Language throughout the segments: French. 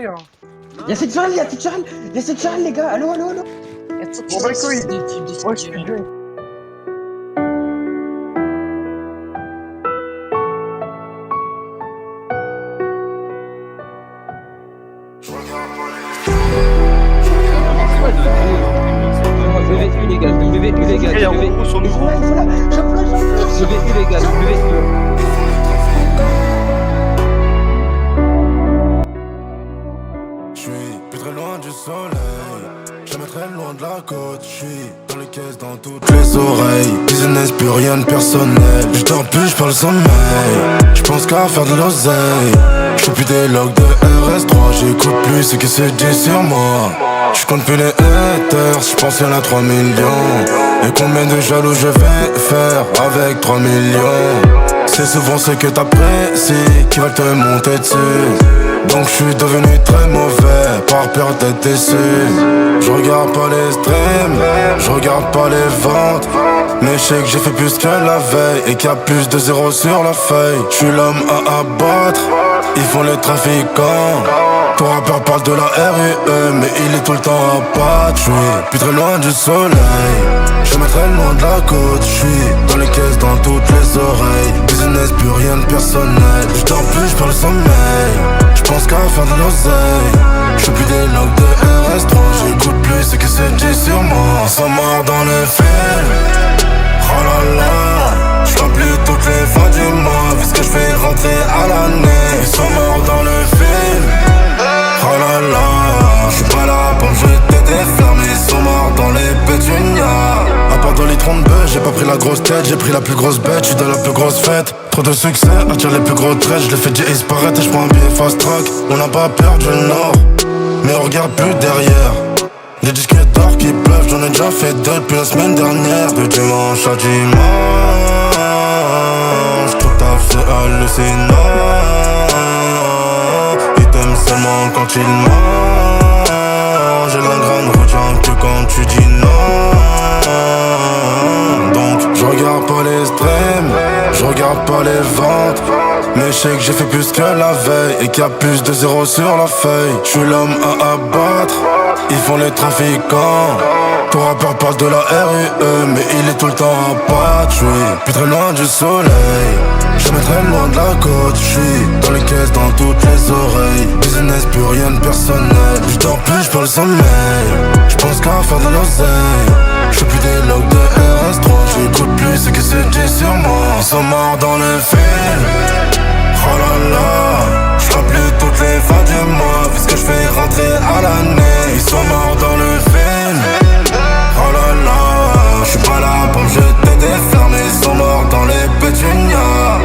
Y'a cette Charles, les gars. Allô. Bon bah les couilles. Moi je suis bien. WU légal, WU légal, Et en gros sur nous. WU légal, WU. Je suis plus très loin du soleil, jamais très loin de la côte. Je suis dans les caisses, dans toutes les oreilles. Business, plus rien de personnel. Je dors plus, je parle sommeil. Je pense qu'à faire de l'oseille. Je fais plus des logs de RS3. J'écoute plus ce qui se dit sur moi. Je compte plus les haters, je pense y'en a 3 millions. Et combien de jaloux je vais faire avec 3 millions? C'est souvent ce que t'apprécies qui va te monter dessus. Donc je suis devenu très mauvais par peur d'être déçu. Je regarde pas les streams, je regarde pas les ventes. Mais je sais que j'ai fait plus que la veille et qu'il y a plus de zéro sur la feuille. Je suis l'homme à abattre, ils font les trafiquants. Ton rappeur parle de la RUE, mais il est tout le temps à battre. Je suis plus très loin du soleil, jamais très loin de la côte. Je suis dans les caisses, dans toutes les oreilles. Business, plus rien de personnel. Je dors plus, je parle sommeil. Je pense qu'à faire de l'oseille. Je fais plus des logs de RS3. J'écoute plus ce que se dit sur moi. Ils sont morts dans le film. Oh là là, je plus toutes les fins du mois. Vu ce que je fais rentrer à l'année. Ils sont morts dans le film. Oh là là, je suis pas là pour me jeter des flammes. Ils sont morts dans les pétunias. À part dans les troncs de bœuf, j'ai pas pris la grosse tête. J'ai pris la plus grosse bête, je suis dans la plus grosse fête. Trop de succès, attire les plus gros traits. Je les fais disparaître et je prends un billet fast track. On n'a pas perdu le nord, mais on regarde plus derrière. Des disques d'or qui pleuvent, j'en ai déjà fait deux depuis la semaine dernière. De dimanche à dimanche, tout taf c'est hallucinant. Ils t'aiment seulement quand ils mangent. J'ai l'engraine retiens que quand tu dis non. Donc je regarde pas les streams, je regarde pas les ventes. Mais je sais que j'ai fait plus que la veille et qu'il y a plus de zéro sur la feuille. Je suis l'homme à abattre, ils font les trafiquants. Ton rappeur parle de la RUE, mais il est tout le temps à battre. Je suis plus très loin du soleil, jamais très loin de la côte. Je suis dans les caisses, dans toutes les oreilles. Business, plus rien de personnel. Je dors plus, je parle sommeil. Je pense qu'à faire de l'oseille. Je fais plus des logs de RS3. J'écoute plus ce que se dit sur moi. Ils sont morts dans le film. Oh là là, je plus toutes les fins du mois. Vu ce que je fais rentrer à l'année. Ils sont morts dans le film. Oh là là, je suis pas là pour me jeter des flammes. Ils sont morts dans les pétunias.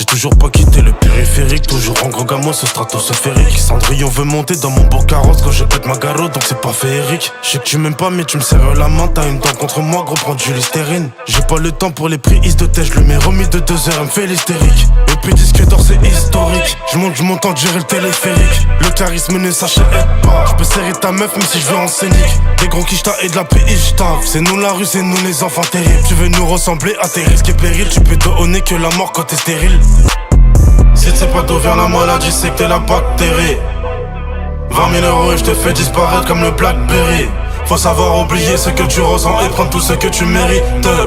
Toujours pas quitté le périphérique, toujours en gros gamin ce stratosphérique. Cendrillon veut monter dans mon beau carrosse quand je pète ma garotte, donc c'est pas féerique. Je sais que tu m'aimes pas mais tu me serres la main, t'as une dent contre moi, gros prends du Listerine. J'ai pas le temps pour les prises de tête, je le mets remis de 2 heures, elle me fait l'hystérique. Et puis disque d'or c'est historique, je monte du montant de gérer le téléphérique. Le charisme ne s'achète pas, je peux serrer ta meuf même si je veux en scénique. Des gros quicheta et de la PI j'tave, c'est nous la rue, c'est nous les enfants terribles. Tu veux nous ressembler à tes risques et périls, tu peux donner que la mort quand t'es stérile. Si tu sais pas d'où vient la maladie, c'est que t'es la bactérie. 20 000 euros et je te fais disparaître comme le Blackberry. Faut savoir oublier ce que tu ressens et prendre tout ce que tu mérites.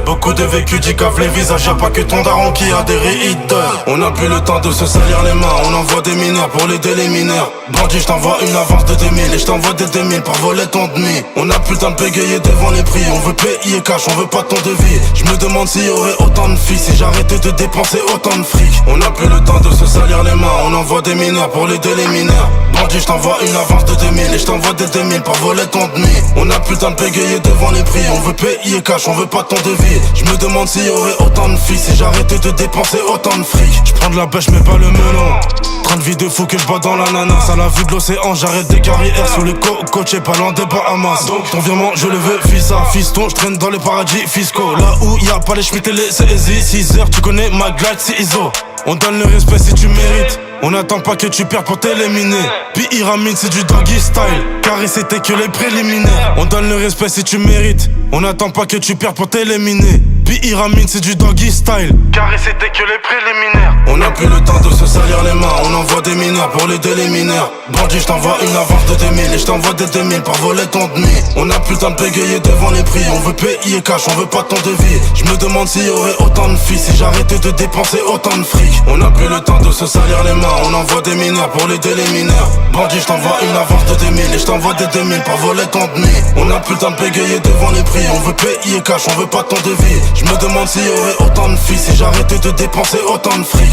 Beaucoup de vécu cave les visages, y'a pas que ton daron qui a des rides. On n'a plus le temps de se salir les mains, on envoie des mineurs pour l'aider les mineurs. Bandit, je t'envoie une avance de 2000 et je t'envoie des 2000 pour voler ton demi. On n'a plus le temps de bégayer devant les prix, on veut payer cash, on veut pas ton devis. Je me demande s'il y aurait autant de filles si j'arrêtais de dépenser autant de fric. On n'a plus le temps de se salir les mains, on envoie des mineurs pour l'aider les mineurs. Bandit, je t'envoie une avance de 2000 et je t'envoie des 2000 pour voler ton demi. On a plus le temps de bégayer devant les prix. On veut payer cash, on veut pas ton devis. Je me demande s'il y aurait autant de filles si j'arrêtais de dépenser autant de fric. Je prends de la pêche mais pas le melon. Train de vie de fou que je bats dans l'ananas. À la vue de l'océan, j'arrête des carrières sous les cocotiers, pas loin des Bahamas. Donc ton virement, je le veux, fils à fiston. Je traîne dans les paradis fiscaux. Là où y a pas les Schmitt et les CSI. 6 heures, tu connais ma glide, c'est ISO. On donne le respect si tu mérites. On n'attend pas que tu perds pour t'éliminer. Puis Iramine c'est du doggy style. Carré c'était que les préliminaires. On donne le respect si tu mérites. On n'attend pas que tu perds pour t'éliminer. Puis Iramine c'est du doggy style. Carré c'était que les préliminaires. On n'a plus le temps de se salir les mains. On envoie des mineurs pour les déliminaires. Bandit je t'envoie une avance de 2000 et je t'envoie des 2000 pour voler ton demi. On n'a plus le temps de bégayer devant les prix. On veut payer cash, on veut pas ton devis. Je me demande s'il y aurait autant de filles si j'arrêtais de dépenser autant de fric. On n'a plus le temps de se salir les mains. On envoie des mineurs pour les déliminaires. Bandit je t'envoie une avance de 2000 et je t'envoie des 2000 pour voler ton demi. On n'a plus le temps de bégayer devant les prix. On veut payer cash, on veut pas ton devis. Je me demande s'il y aurait autant de filles si j'arrêtais de dépenser autant de fric.